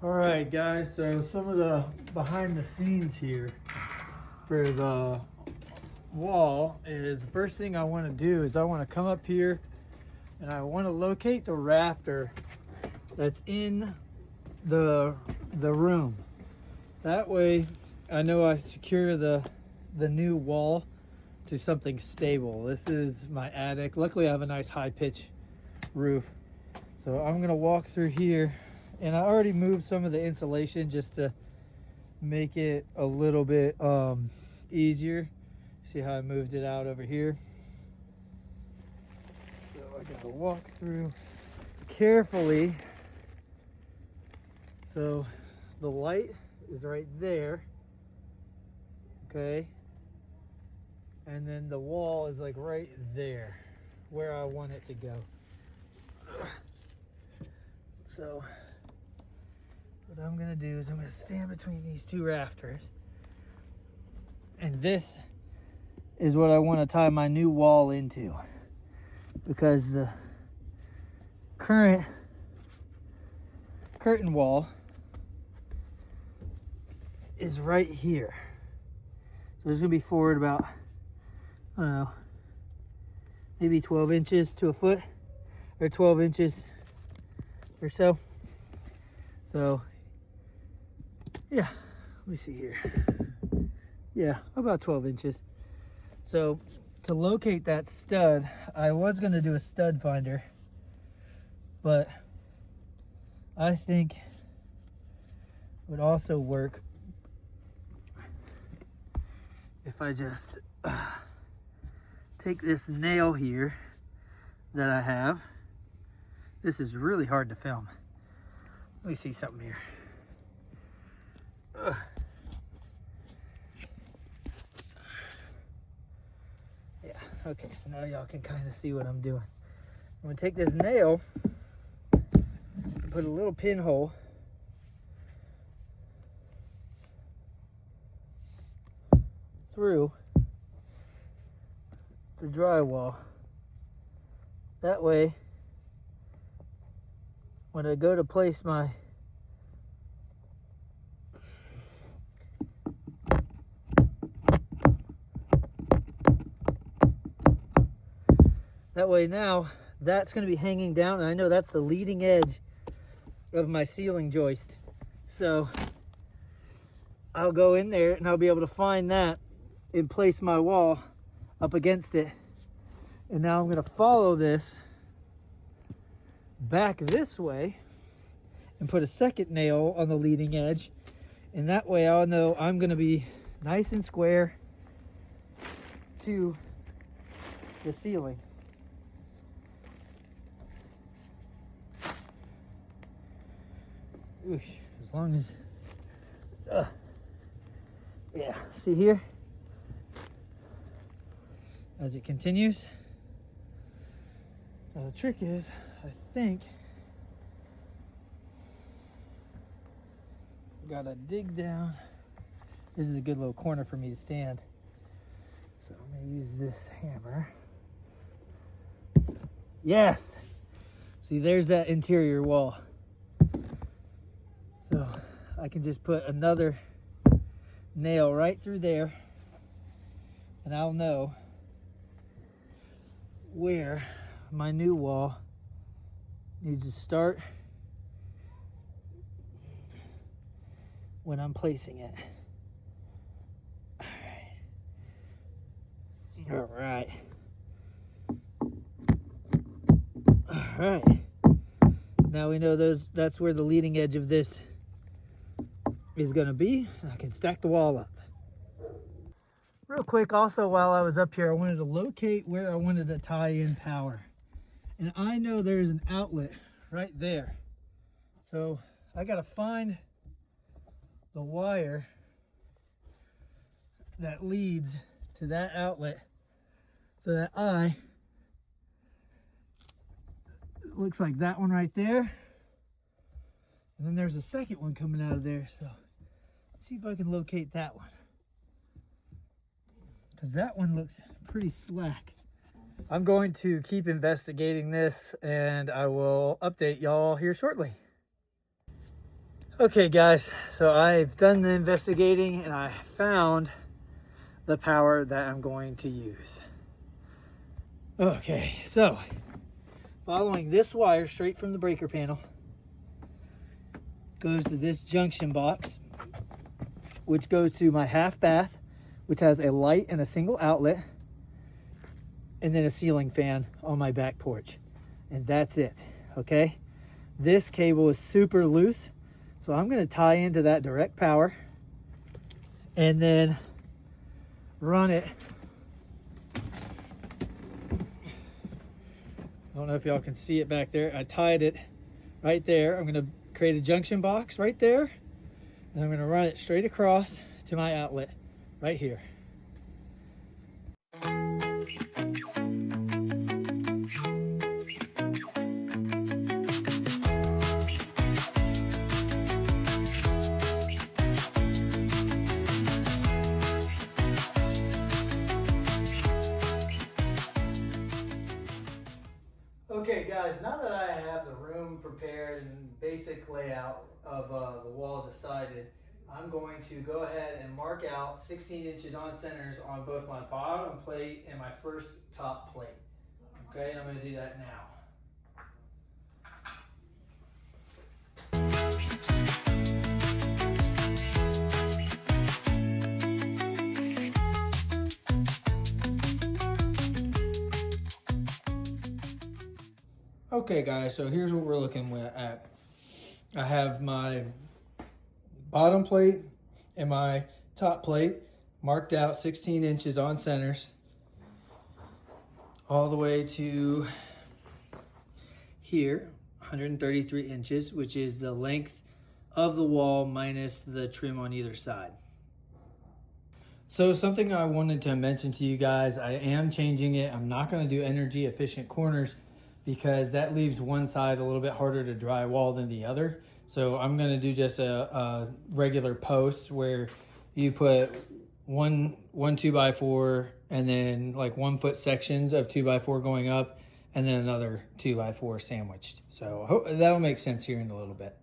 All right, guys, so some of the behind the scenes here for the wall is the first thing I want to do is I want to come up here and I want to locate the rafter that's in the room. That way I know I secure the new wall to something stable. This is my attic. Luckily I have a nice high pitch roof. So I'm gonna walk through here, and I already moved some of the insulation just to make it a little bit easier. See how I moved it out over here? So I gotta walk through carefully. So the light is right there, okay? And then the wall is like right there where I want it to go. So what I'm gonna do is I'm gonna stand between these two rafters, and this is what I want to tie my new wall into, because the current curtain wall is right here. So it's gonna be forward about, I don't know, maybe 12 inches to a foot, or 12 inches or so. So yeah, let me see here. Yeah, about 12 inches. So to locate that stud, I was going to do a stud finder, but I think it would also work if I just take this nail here that I have. This is really hard to film. Let me see something here. Yeah, okay, so now y'all can kind of see what I'm doing. I'm gonna take this nail and put a little pinhole through the drywall. That way, when I go to place my now that's going to be hanging down, and I know that's the leading edge of my ceiling joist. So I'll go in there and I'll be able to find that and place my wall up against it. And now I'm going to follow this back this way and put a second nail on the leading edge, and that way I'll know I'm going to be nice and square to the ceiling. Oosh, as long as yeah, see here as it continues. Now the trick is, I think gotta dig down. This is a good little corner for me to stand, so I'm gonna use this hammer. Yes, see, there's that interior wall. So I can just put another nail right through there, and I'll know where my new wall needs to start when I'm placing it. All right. Now we know that's where the leading edge of this is gonna be. I can stack the wall up. Real quick, also, while I was up here, I wanted to locate where I wanted to tie in power. And I know there's an outlet right there. So I gotta find the wire that leads to that outlet, so that it looks like that one right there. And then there's a second one coming out of there. So let's see if I can locate that one, because that one looks pretty slack. I'm going to keep investigating this, and I will update y'all here shortly. Okay guys, so I've done the investigating and I found the power that I'm going to use. Okay, so following this wire straight from the breaker panel goes to this junction box, which goes to my half bath, which has a light and a single outlet, and then a ceiling fan on my back porch. And that's it, okay? This cable is super loose, so I'm gonna tie into that direct power and then run it. I don't know if y'all can see it back there. I tied it right there. I'm gonna create a junction box right there, and I'm gonna run it straight across to my outlet right here. Okay guys, now that I have the room prepared and basic layout of the wall decided, I'm going to go ahead and mark out 16 inches on centers on both my bottom plate and my first top plate. Okay, and I'm going to do that now. Okay guys, so here's what we're looking at. I have my bottom plate and my top plate marked out 16 inches on centers all the way to here, 133 inches, which is the length of the wall minus the trim on either side. So something I wanted to mention to you guys, I am changing it. I'm not going to do energy efficient corners because that leaves one side a little bit harder to drywall than the other. So I'm going to do just a regular post where you put one 2x4 and then like 1 foot sections of 2x4 going up and then another 2x4 sandwiched. So I hope that'll make sense here in a little bit.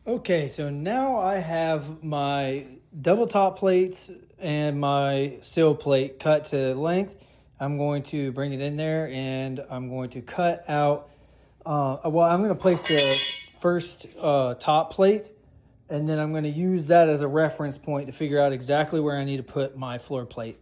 Okay, so now I have my double top plates and my sill plate cut to length. I'm going to bring it in there and I'm going to cut out, I'm going to place the first top plate, and then I'm going to use that as a reference point to figure out exactly where I need to put my floor plate.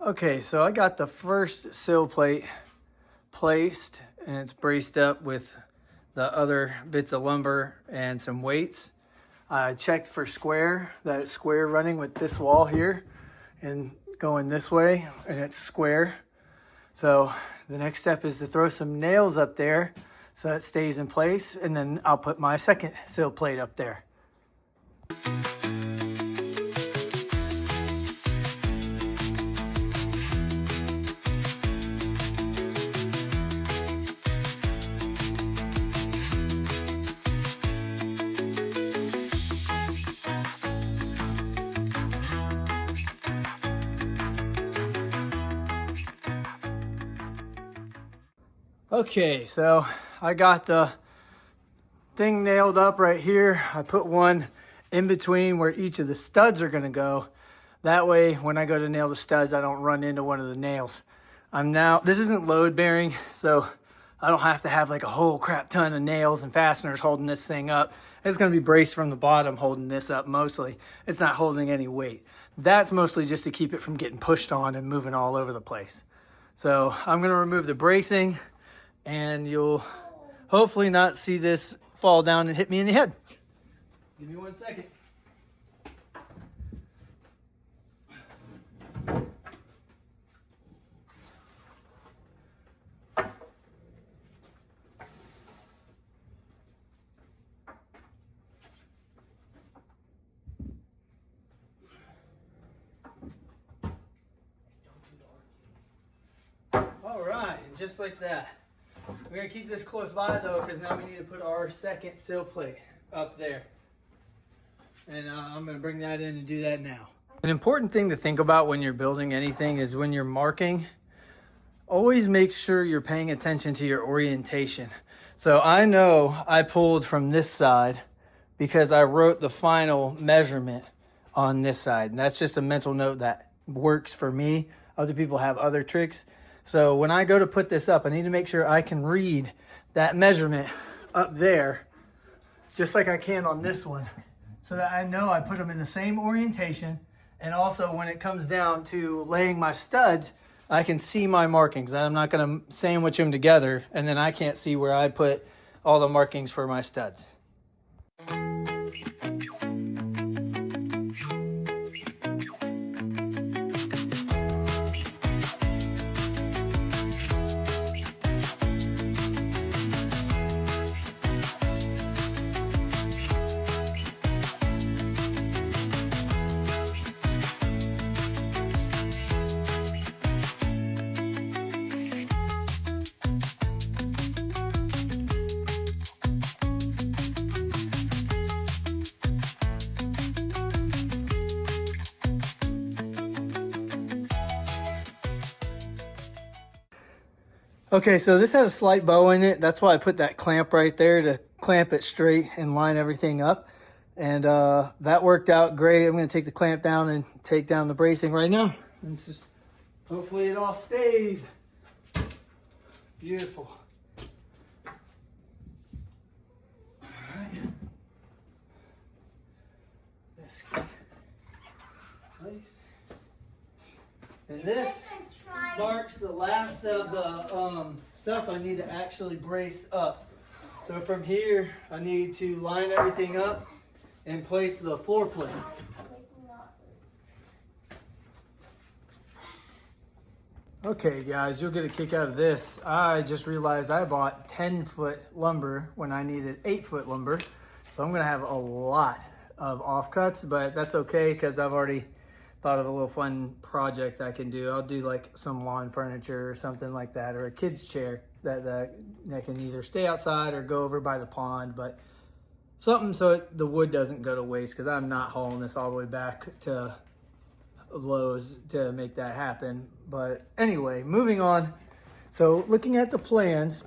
Okay, so I got the first sill plate placed and it's braced up with the other bits of lumber and some weights. I checked for square, that it's square running with this wall here and going this way, and it's square. So the next step is to throw some nails up there so it stays in place, and then I'll put my second sill plate up there. Okay, so I got the thing nailed up right here. I put one in between where each of the studs are gonna go. That way, when I go to nail the studs, I don't run into one of the nails. This isn't load bearing, so I don't have to have like a whole crap ton of nails and fasteners holding this thing up. It's gonna be braced from the bottom holding this up mostly. It's not holding any weight. That's mostly just to keep it from getting pushed on and moving all over the place. So I'm gonna remove the bracing and you'll hopefully not see this fall down and hit me in the head. Give me 1 second. All right, and just like that. We're gonna keep this close by though, because now we need to put our second sill plate up there. And I'm gonna bring that in and do that now. An important thing to think about when you're building anything is when you're marking, always make sure you're paying attention to your orientation. So I know I pulled from this side because I wrote the final measurement on this side. And that's just a mental note that works for me. Other people have other tricks. So when I go to put this up, I need to make sure I can read that measurement up there, just like I can on this one, so that I know I put them in the same orientation. And also when it comes down to laying my studs, I can see my markings. I'm not gonna sandwich them together and then I can't see where I put all the markings for my studs. Okay, so this has a slight bow in it. That's why I put that clamp right there to clamp it straight and line everything up. And that worked out great. I'm gonna take the clamp down and take down the bracing right now. And it's just, hopefully it all stays. Beautiful. All right. This place. And this marks the last of the stuff I need to actually brace up. So from here, I need to line everything up and place the floor plate. Okay guys, you'll get a kick out of this. I just realized I bought 10-foot lumber when I needed 8-foot lumber. So I'm gonna have a lot of offcuts, but that's okay because I've already thought of a little fun project I can do. I'll do like some lawn furniture or something like that, or a kid's chair that can either stay outside or go over by the pond, but something so the wood doesn't go to waste, because I'm not hauling this all the way back to Lowe's to make that happen. But anyway, moving on. So looking at the plans,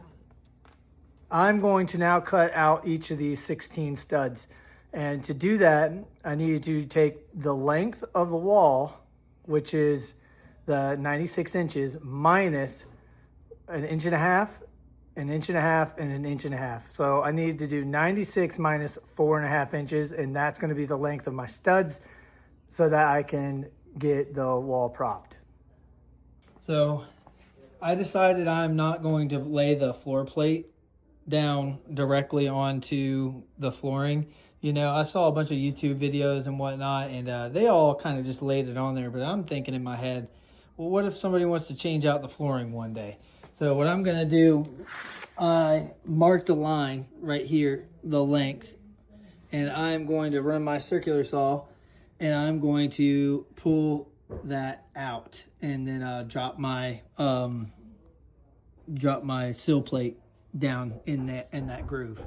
I'm going to now cut out each of these 16 studs. And to do that, I need to take the length of the wall, which is the 96 inches, minus an inch and a half, an inch and a half, and an inch and a half. So I need to do 96 minus 4.5 inches, and that's going to be the length of my studs so that I can get the wall propped. So I decided I'm not going to lay the floor plate down directly onto the flooring. You know, I saw a bunch of YouTube videos and whatnot, and they all kind of just laid it on there. But I'm thinking in my head, well, what if somebody wants to change out the flooring one day? So what I'm going to do, I marked a line right here, the length, and I'm going to run my circular saw, and I'm going to pull that out, and then drop my sill plate down in that groove.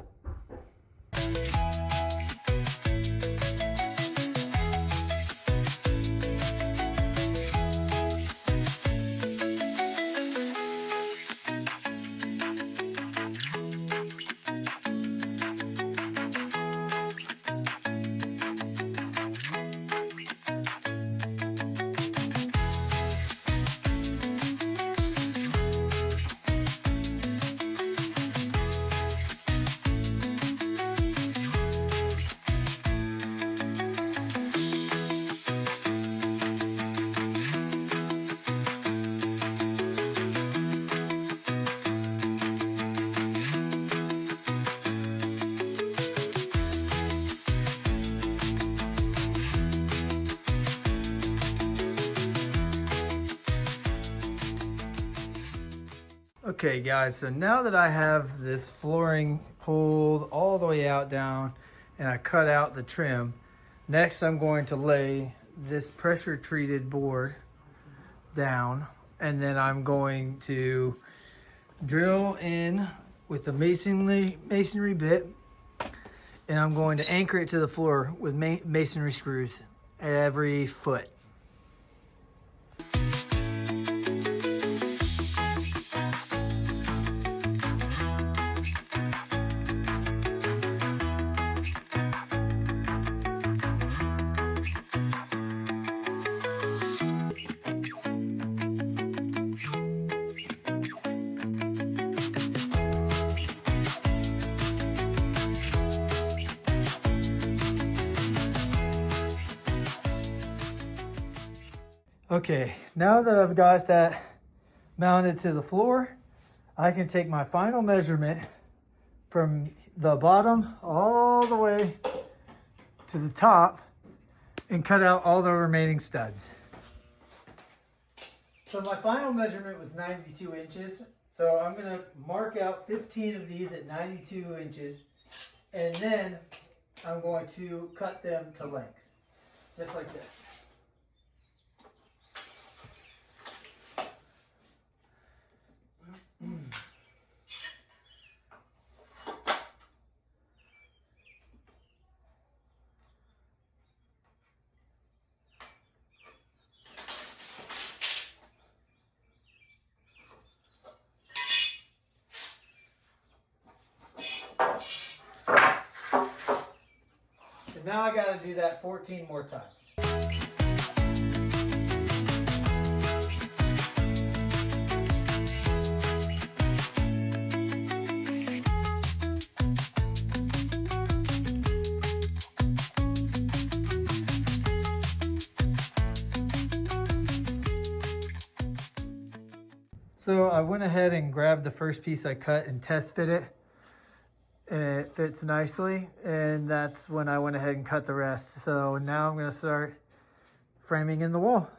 Okay guys, so now that I have this flooring pulled all the way out down and I cut out the trim, next I'm going to lay this pressure treated board down, and then I'm going to drill in with the masonry bit, and I'm going to anchor it to the floor with masonry screws every foot. Okay, now that I've got that mounted to the floor, I can take my final measurement from the bottom all the way to the top and cut out all the remaining studs. So my final measurement was 92 inches. So I'm gonna mark out 15 of these at 92 inches, and then I'm going to cut them to length, just like this. And now I got to do that 14 more times. So I went ahead and grabbed the first piece I cut and test fit it. It fits nicely, and that's when I went ahead and cut the rest. So now I'm going to start framing in the wall.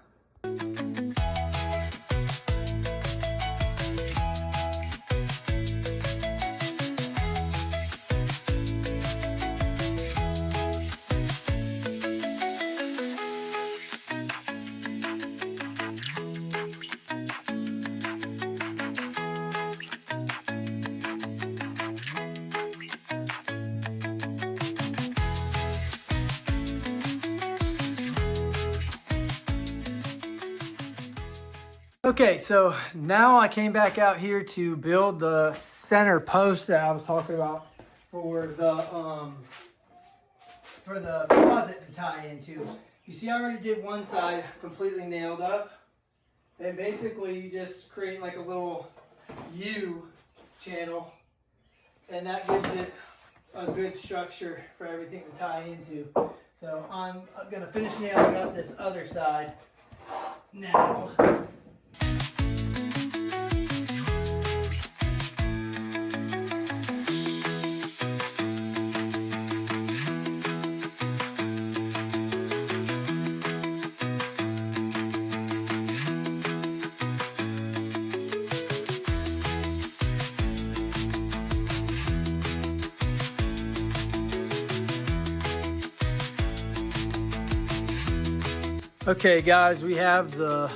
Okay, so now I came back out here to build the center post that I was talking about for the closet to tie into. You see, I already did one side completely nailed up, and basically you just create like a little U channel, and that gives it a good structure for everything to tie into. So I'm gonna finish nailing up this other side now. Okay guys, we have the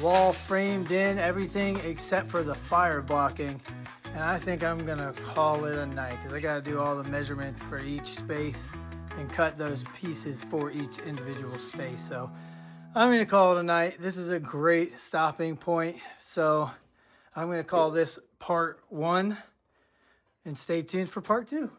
wall framed in, everything except for the fire blocking, and I think I'm gonna call it a night because I gotta do all the measurements for each space and cut those pieces for each individual space. So I'm gonna call it a night. This is a great stopping point, so I'm gonna call this part 1, and stay tuned for part 2.